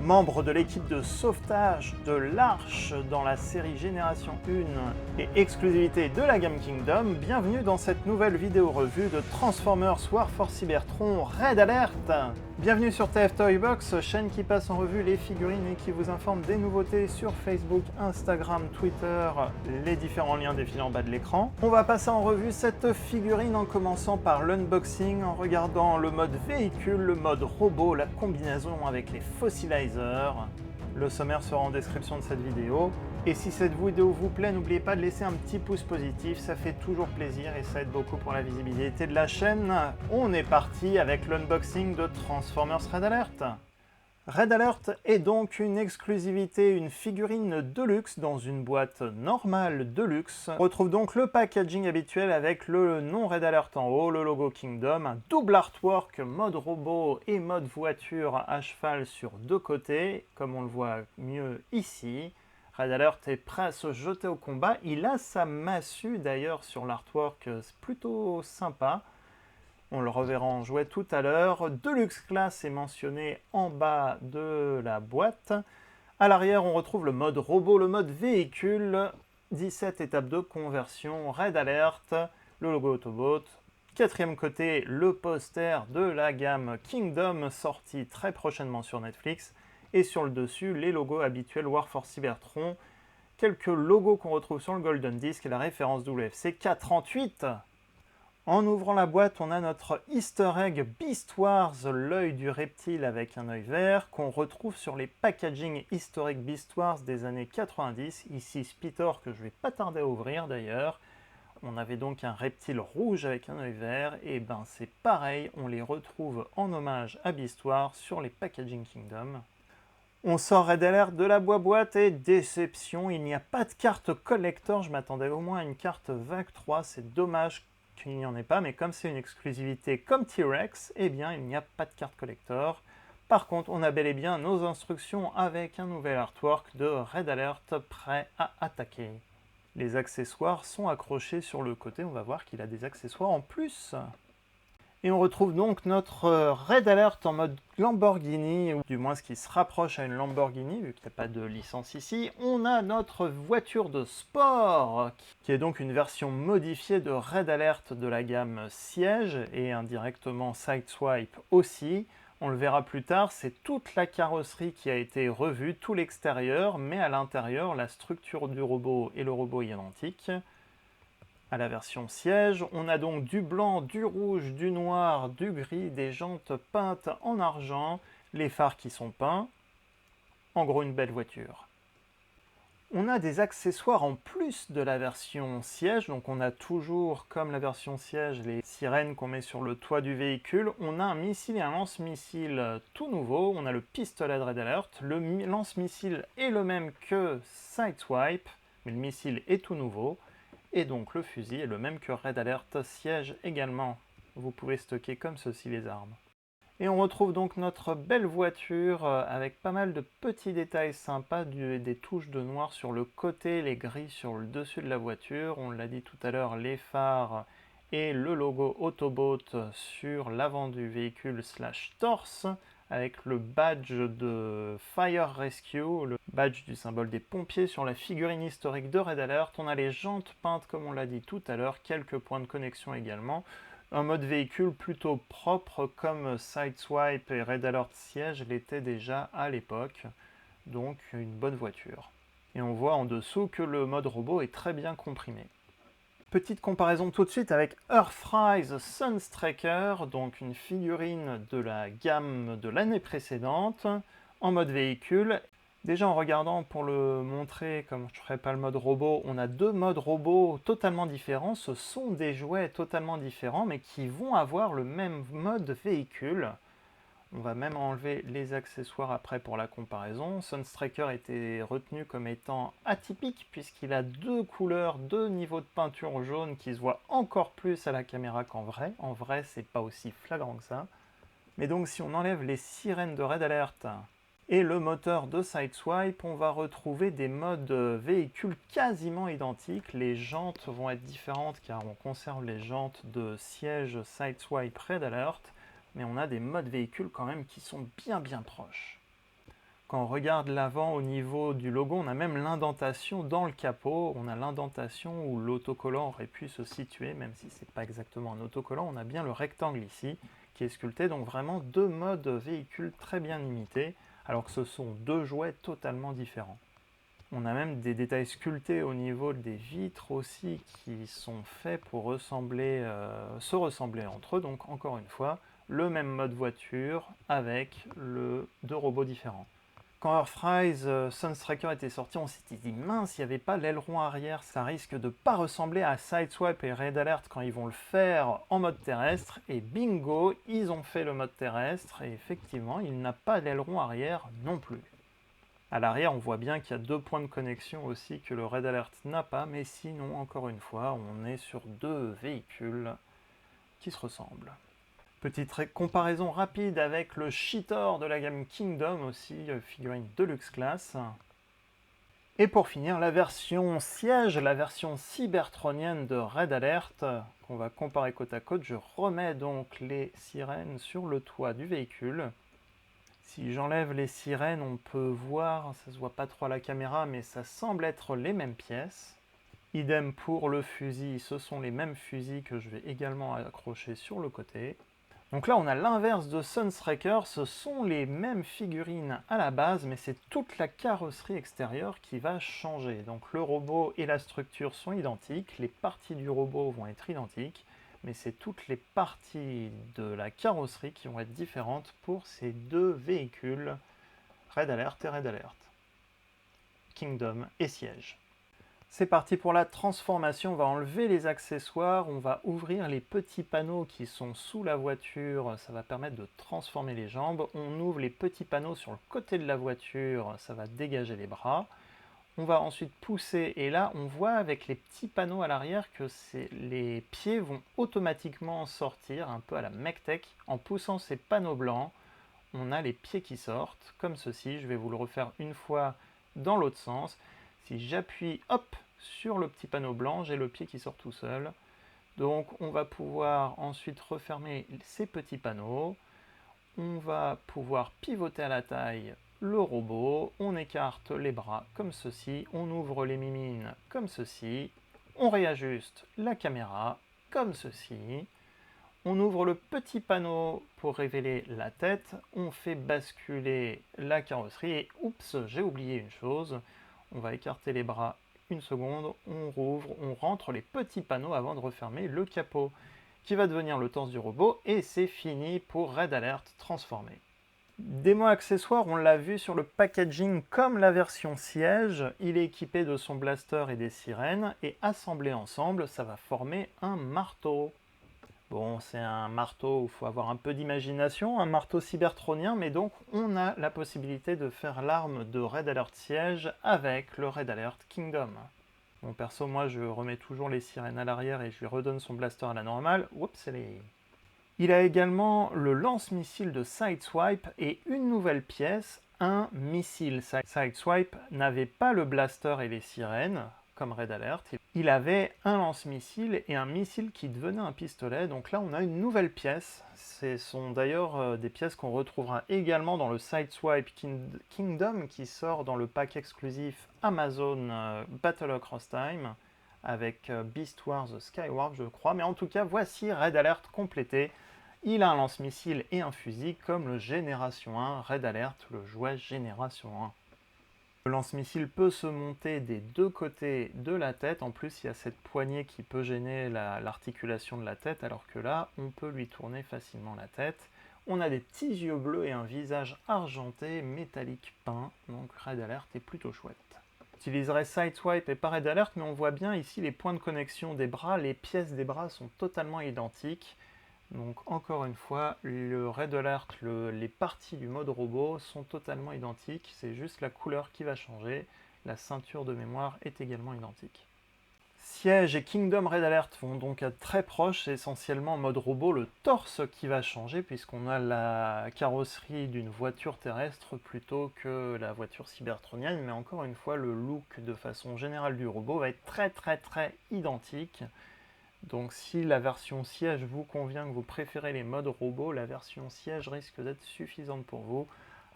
Membre de l'équipe de sauvetage de l'Arche dans la série Génération 1 et exclusivité de la gamme Kingdom, bienvenue dans cette nouvelle vidéo revue de Transformers War for Cybertron Red Alert. Bienvenue sur TF Toybox, chaîne qui passe en revue les figurines et qui vous informe des nouveautés sur Facebook, Instagram, Twitter, les différents liens défilent en bas de l'écran. On va passer en revue cette figurine en commençant par l'unboxing, en regardant le mode véhicule, le mode robot, la combinaison avec les fossilisers. Le sommaire sera en description de cette vidéo. Et si cette vidéo vous plaît, n'oubliez pas de laisser un petit pouce positif, ça fait toujours plaisir et ça aide beaucoup pour la visibilité de la chaîne. On est parti avec l'unboxing de Transformers Red Alert. Red Alert est donc une exclusivité, une figurine Deluxe dans une boîte normale Deluxe. On retrouve donc le packaging habituel avec le nom Red Alert en haut, le logo Kingdom, un double artwork mode robot et mode voiture à cheval sur deux côtés, comme on le voit mieux ici. Red Alert est prêt à se jeter au combat. Il a sa massue d'ailleurs sur l'artwork, c'est plutôt sympa. On le reverra en jouet tout à l'heure. Deluxe Class est mentionné en bas de la boîte. À l'arrière, on retrouve le mode robot, le mode véhicule. 17 étapes de conversion, Red Alert, le logo Autobot. Quatrième côté, le poster de la gamme Kingdom, sorti très prochainement sur Netflix. Et sur le dessus, les logos habituels War for Cybertron. Quelques logos qu'on retrouve sur le Golden Disc et la référence WFC 438. En ouvrant la boîte, on a notre Easter egg Beast Wars, l'œil du reptile avec un œil vert, qu'on retrouve sur les packaging historiques Beast Wars des années 90. Ici Spitor, que je vais pas tarder à ouvrir d'ailleurs. On avait donc un reptile rouge avec un œil vert, et ben c'est pareil, on les retrouve en hommage à Beast Wars sur les packaging Kingdom. On sort Red Alert de la boîte et déception, il n'y a pas de carte collector, je m'attendais au moins à une carte VAC 3, c'est dommage qu'il n'y en ait pas, mais comme c'est une exclusivité comme T-Rex, eh bien il n'y a pas de carte collector. Par contre, on a bel et bien nos instructions avec un nouvel artwork de Red Alert prêt à attaquer. Les accessoires sont accrochés sur le côté, on va voir qu'il a des accessoires en plus. Et on retrouve donc notre Red Alert en mode Lamborghini, ou du moins ce qui se rapproche à une Lamborghini, vu qu'il n'y a pas de licence ici. On a notre voiture de sport, qui est donc une version modifiée de Red Alert de la gamme Siège, et indirectement Sideswipe aussi. On le verra plus tard, c'est toute la carrosserie qui a été revue, tout l'extérieur, mais à l'intérieur, la structure du robot et le robot identiques. À la version siège, on a donc du blanc, du rouge, du noir, du gris, des jantes peintes en argent, les phares qui sont peints. En gros, une belle voiture. On a des accessoires en plus de la version siège, donc on a toujours, comme la version siège, les sirènes qu'on met sur le toit du véhicule. On a un missile et un lance-missile tout nouveau. On a le pistolet de Red Alert. Le lance-missile est le même que Sideswipe, mais le missile est tout nouveau. Et donc le fusil est le même que Red Alert Siège également. Vous pouvez stocker comme ceci les armes. Et on retrouve donc notre belle voiture avec pas mal de petits détails sympas, des touches de noir sur le côté, les gris sur le dessus de la voiture. On l'a dit tout à l'heure, les phares et le logo Autobot sur l'avant du véhicule / torse, avec le badge de Fire Rescue, le badge du symbole des pompiers sur la figurine historique de Red Alert. On a les jantes peintes comme on l'a dit tout à l'heure, quelques points de connexion également. Un mode véhicule plutôt propre comme Sideswipe et Red Alert Siège l'était déjà à l'époque, donc une bonne voiture. Et on voit en dessous que le mode robot est très bien comprimé. Petite comparaison tout de suite avec Earthrise Sunstreaker, donc une figurine de la gamme de l'année précédente, en mode véhicule. Déjà en regardant pour le montrer, comme je ne ferai pas le mode robot, on a deux modes robots totalement différents. Ce sont des jouets totalement différents, mais qui vont avoir le même mode véhicule. On va même enlever les accessoires après pour la comparaison. Sunstreaker était retenu comme étant atypique puisqu'il a deux couleurs, deux niveaux de peinture jaune qui se voient encore plus à la caméra qu'en vrai. En vrai, c'est pas aussi flagrant que ça. Mais donc si on enlève les sirènes de Red Alert et le moteur de Sideswipe, on va retrouver des modes véhicules quasiment identiques. Les jantes vont être différentes car on conserve les jantes de siège Sideswipe Red Alert. Mais on a des modes véhicules quand même qui sont bien proches. Quand on regarde l'avant au niveau du logo, on a même l'indentation dans le capot. On a l'indentation où l'autocollant aurait pu se situer, même si ce n'est pas exactement un autocollant. On a bien le rectangle ici qui est sculpté. Donc vraiment deux modes véhicules très bien imités, alors que ce sont deux jouets totalement différents. On a même des détails sculptés au niveau des vitres aussi qui sont faits pour se ressembler entre eux. Donc encore une fois, le même mode voiture avec deux robots différents. Quand Earthrise Sunstriker était sorti, on s'était dit mince, il n'y avait pas l'aileron arrière, ça risque de pas ressembler à Sideswipe et Red Alert quand ils vont le faire en mode terrestre. Et bingo, ils ont fait le mode terrestre et effectivement, il n'a pas l'aileron arrière non plus. À l'arrière, on voit bien qu'il y a deux points de connexion aussi que le Red Alert n'a pas, mais sinon, encore une fois, on est sur deux véhicules qui se ressemblent. Petite comparaison rapide avec le Cheetor de la gamme Kingdom aussi, figurine Deluxe Class. Et pour finir, la version siège, la version cybertronienne de Red Alert, qu'on va comparer côte à côte. Je remets donc les sirènes sur le toit du véhicule. Si j'enlève les sirènes, on peut voir, ça se voit pas trop à la caméra, mais ça semble être les mêmes pièces. Idem pour le fusil, ce sont les mêmes fusils que je vais également accrocher sur le côté. Donc là, on a l'inverse de Sunstriker, ce sont les mêmes figurines à la base, mais c'est toute la carrosserie extérieure qui va changer. Donc le robot et la structure sont identiques, les parties du robot vont être identiques, mais c'est toutes les parties de la carrosserie qui vont être différentes pour ces deux véhicules, Red Alert et Red Alert, Kingdom et Siège. C'est parti pour la transformation, on va enlever les accessoires, on va ouvrir les petits panneaux qui sont sous la voiture, ça va permettre de transformer les jambes. On ouvre les petits panneaux sur le côté de la voiture, ça va dégager les bras. On va ensuite pousser et là on voit avec les petits panneaux à l'arrière que les pieds vont automatiquement sortir, un peu à la MechTech. En poussant ces panneaux blancs, on a les pieds qui sortent, comme ceci. Je vais vous le refaire une fois dans l'autre sens. Si j'appuie, hop, sur le petit panneau blanc, j'ai le pied qui sort tout seul. Donc on va pouvoir ensuite refermer ces petits panneaux. On va pouvoir pivoter à la taille le robot. On écarte les bras comme ceci. On ouvre les mimines comme ceci. On réajuste la caméra comme ceci. On ouvre le petit panneau pour révéler la tête. On fait basculer la carrosserie. Et oups, j'ai oublié une chose. On va écarter les bras une seconde, on rouvre, on rentre les petits panneaux avant de refermer le capot qui va devenir le torse du robot et c'est fini pour Red Alert transformé. Démo accessoire, on l'a vu sur le packaging comme la version siège, il est équipé de son blaster et des sirènes et assemblé ensemble, ça va former un marteau. Bon, c'est un marteau où il faut avoir un peu d'imagination, un marteau cybertronien, mais donc on a la possibilité de faire l'arme de Red Alert Siege avec le Red Alert Kingdom. Bon, perso, moi je remets toujours les sirènes à l'arrière et je lui redonne son blaster à la normale. Oups, Il a également le lance-missile de Sideswipe et une nouvelle pièce, un missile. Sideswipe n'avait pas le blaster et les sirènes, comme Red Alert. Il avait un lance-missile et un missile qui devenait un pistolet. Donc là, on a une nouvelle pièce. Ce sont d'ailleurs des pièces qu'on retrouvera également dans le Sideswipe Kingdom qui sort dans le pack exclusif Amazon Battle Across Time avec Beast Wars Skywarp, je crois. Mais en tout cas, voici Red Alert complété. Il a un lance-missile et un fusil comme le Génération 1 Red Alert, le jouet Génération 1. Le lance-missile peut se monter des deux côtés de la tête. En plus, il y a cette poignée qui peut gêner l'articulation de la tête, alors que là, on peut lui tourner facilement la tête. On a des petits yeux bleus et un visage argenté, métallique peint. Donc Red Alert est plutôt chouette. J'utiliserai Sideswipe et pas Red Alert, mais on voit bien ici les points de connexion des bras. Les pièces des bras sont totalement identiques. Donc encore une fois, le Red Alert, les parties du mode robot sont totalement identiques, c'est juste la couleur qui va changer, la ceinture de mémoire est également identique. Siège et Kingdom Red Alert vont donc être très proches, c'est essentiellement en mode robot le torse qui va changer puisqu'on a la carrosserie d'une voiture terrestre plutôt que la voiture cybertronienne, mais encore une fois le look de façon générale du robot va être très identique. Donc si la version siège vous convient, que vous préférez les modes robots, la version siège risque d'être suffisante pour vous.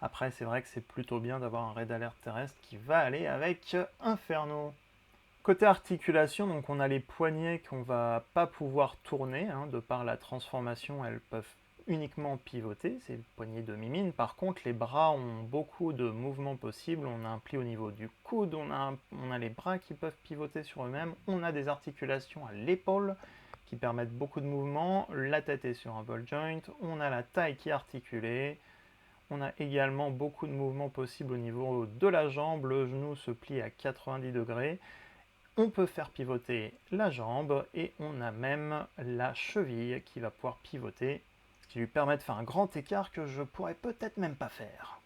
Après, c'est vrai que c'est plutôt bien d'avoir un Red Alert terrestre qui va aller avec Inferno. Côté articulation, donc on a les poignets qu'on va pas pouvoir tourner, hein, de par la transformation, elles peuvent uniquement pivoter, c'est le poignet de Mimine. Par contre, les bras ont beaucoup de mouvements possibles. On a un pli au niveau du coude, on a les bras qui peuvent pivoter sur eux-mêmes, on a des articulations à l'épaule qui permettent beaucoup de mouvements, la tête est sur un ball joint, on a la taille qui est articulée, on a également beaucoup de mouvements possibles au niveau de la jambe, le genou se plie à 90 degrés, on peut faire pivoter la jambe et on a même la cheville qui va pouvoir pivoter, ce qui lui permet de faire un grand écart que je pourrais peut-être même pas faire.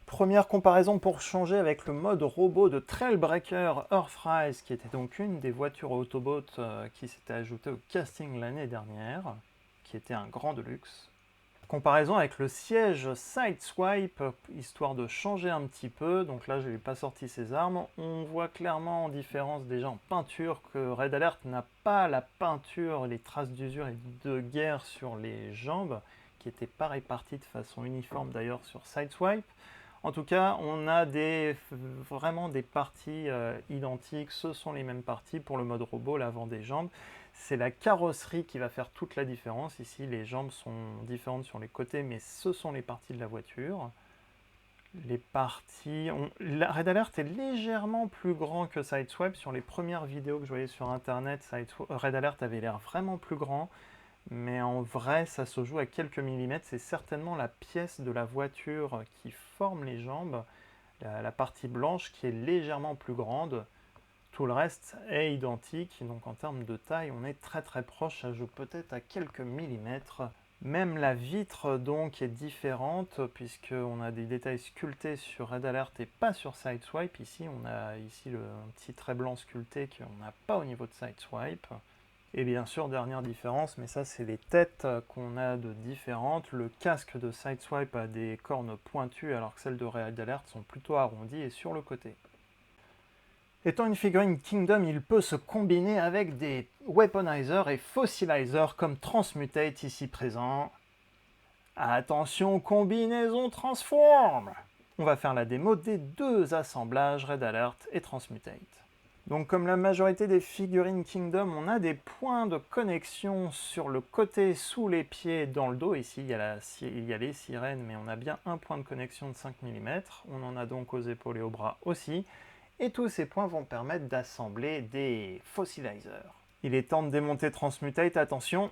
Première comparaison pour changer avec le mode robot de Trailbreaker Earthrise, qui était donc une des voitures Autobot qui s'était ajoutée au casting l'année dernière, qui était un grand de luxe. Comparaison avec le siège Sideswipe, histoire de changer un petit peu. Donc là, je n'ai pas sorti ses armes. On voit clairement en différence déjà en peinture que Red Alert n'a pas la peinture, les traces d'usure et de guerre sur les jambes, qui n'étaient pas réparties de façon uniforme d'ailleurs sur Sideswipe. En tout cas, on a vraiment des parties identiques, ce sont les mêmes parties pour le mode robot, l'avant des jambes. C'est la carrosserie qui va faire toute la différence. Ici, les jambes sont différentes sur les côtés, mais ce sont les parties de la voiture. Les parties... Red Alert est légèrement plus grand que Sideswipe. Sur les premières vidéos que je voyais sur Internet, Red Alert avait l'air vraiment plus grand. Mais en vrai, ça se joue à quelques millimètres. C'est certainement la pièce de la voiture qui forme les jambes, la partie blanche qui est légèrement plus grande. Tout le reste est identique, donc en termes de taille, on est très très proche, ça joue peut-être à quelques millimètres. Même la vitre donc est différente, puisqu'on a des détails sculptés sur Red Alert et pas sur Sideswipe. Ici, on a un petit trait blanc sculpté qu'on n'a pas au niveau de Sideswipe. Et bien sûr, dernière différence, mais ça c'est les têtes qu'on a de différentes. Le casque de Sideswipe a des cornes pointues, alors que celles de Red Alert sont plutôt arrondies et sur le côté. Étant une figurine Kingdom, il peut se combiner avec des Weaponizers et Fossilizers comme Transmutate ici présent. Attention, combinaison Transform! On va faire la démo des deux assemblages Red Alert et Transmutate. Donc comme la majorité des figurines Kingdom, on a des points de connexion sur le côté, sous les pieds, dans le dos. Ici, il y a les sirènes, mais on a bien un point de connexion de 5 mm. On en a donc aux épaules et aux bras aussi. Et tous ces points vont permettre d'assembler des Fossilizers. Il est temps de démonter Transmutate, attention.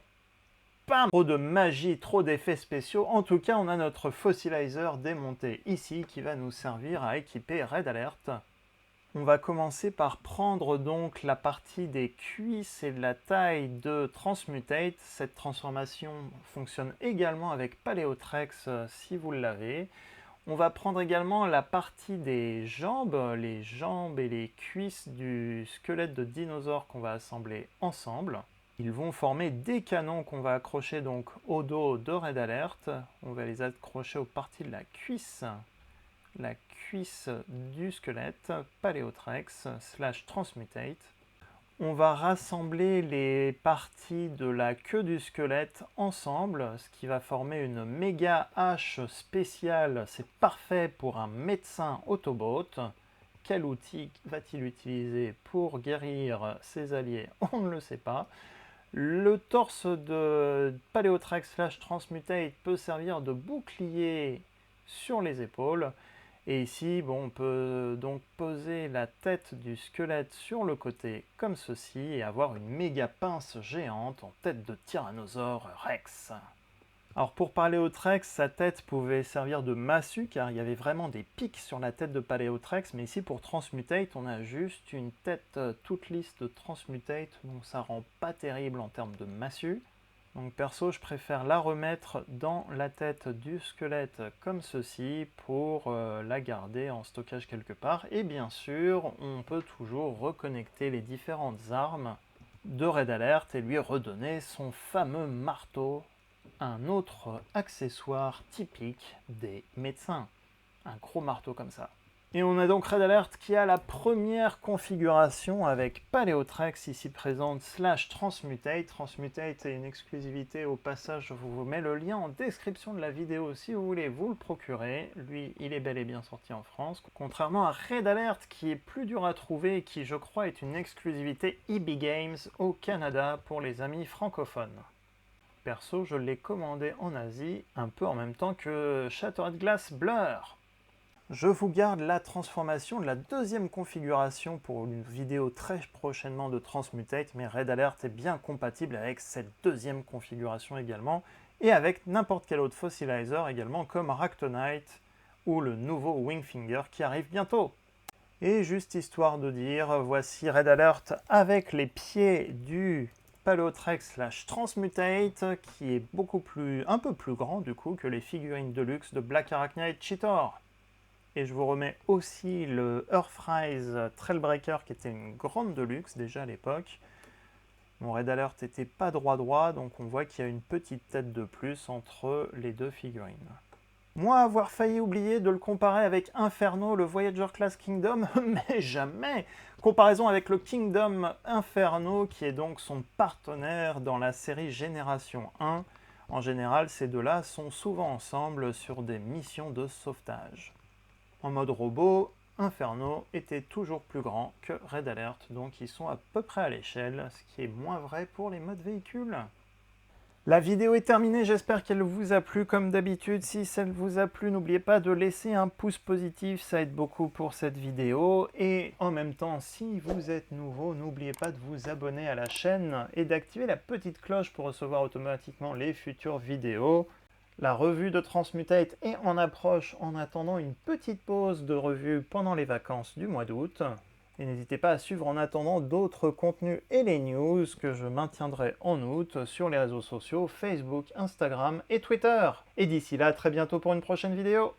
Pas trop de magie, trop d'effets spéciaux. En tout cas, on a notre Fossilizer démonté ici qui va nous servir à équiper Red Alert. On va commencer par prendre donc la partie des cuisses et de la taille de Transmutate. Cette transformation fonctionne également avec Paleotrex si vous l'avez. On va prendre également la partie des jambes, les jambes et les cuisses du squelette de dinosaure qu'on va assembler ensemble. Ils vont former des canons qu'on va accrocher donc au dos de Red Alert. On va les accrocher aux parties de la cuisse du squelette, Paleotrex / Transmutate. On va rassembler les parties de la queue du squelette ensemble, ce qui va former une méga hache spéciale. C'est parfait pour un médecin Autobot. Quel outil va-t-il utiliser pour guérir ses alliés? On ne le sait pas. Le torse de Paleotrex / Transmutate peut servir de bouclier sur les épaules. Et ici, on peut donc poser la tête du squelette sur le côté comme ceci et avoir une méga pince géante en tête de Tyrannosaure Rex. Alors pour Paleotrex, sa tête pouvait servir de massue car il y avait vraiment des pics sur la tête de Paleotrex, mais ici pour Transmutate, on a juste une tête toute lisse de Transmutate, donc ça rend pas terrible en termes de massue. Donc perso, je préfère la remettre dans la tête du squelette comme ceci pour la garder en stockage quelque part. Et bien sûr, on peut toujours reconnecter les différentes armes de Red Alert et lui redonner son fameux marteau, un autre accessoire typique des médecins. Un gros marteau comme ça. Et on a donc Red Alert qui a la première configuration avec Paleotrex ici présente / Transmutate. Transmutate est une exclusivité au passage, je vous mets le lien en description de la vidéo si vous voulez vous le procurer. Lui, il est bel et bien sorti en France. Contrairement à Red Alert qui est plus dur à trouver et qui je crois est une exclusivité EB Games au Canada pour les amis francophones. Perso, je l'ai commandé en Asie, un peu en même temps que Shattered Glass Blur. Je vous garde la transformation de la deuxième configuration pour une vidéo très prochainement de Transmutate, mais Red Alert est bien compatible avec cette deuxième configuration également, et avec n'importe quel autre fossilizer également comme Ractonite ou le nouveau Wingfinger qui arrive bientôt. Et juste histoire de dire, voici Red Alert avec les pieds du Paleotrex / Transmutate qui est un peu plus grand du coup que les figurines de luxe de Black Arachnite Cheetor. Et je vous remets aussi le Earthrise Trailbreaker qui était une grande de luxe déjà à l'époque. Mon Red Alert n'était pas droit, donc on voit qu'il y a une petite tête de plus entre les deux figurines. Moi, avoir failli oublier de le comparer avec Inferno, le Voyager Class Kingdom, mais jamais! Comparaison avec le Kingdom Inferno, qui est donc son partenaire dans la série Génération 1. En général, ces deux-là sont souvent ensemble sur des missions de sauvetage. En mode robot, Inferno était toujours plus grand que Red Alert, donc ils sont à peu près à l'échelle, ce qui est moins vrai pour les modes véhicules. La vidéo est terminée, j'espère qu'elle vous a plu comme d'habitude. Si ça vous a plu, n'oubliez pas de laisser un pouce positif, ça aide beaucoup pour cette vidéo. Et en même temps, si vous êtes nouveau, n'oubliez pas de vous abonner à la chaîne et d'activer la petite cloche pour recevoir automatiquement les futures vidéos. La revue de Transmutate est en approche en attendant une petite pause de revue pendant les vacances du mois d'août. Et n'hésitez pas à suivre en attendant d'autres contenus et les news que je maintiendrai en août sur les réseaux sociaux Facebook, Instagram et Twitter. Et d'ici là, très bientôt pour une prochaine vidéo.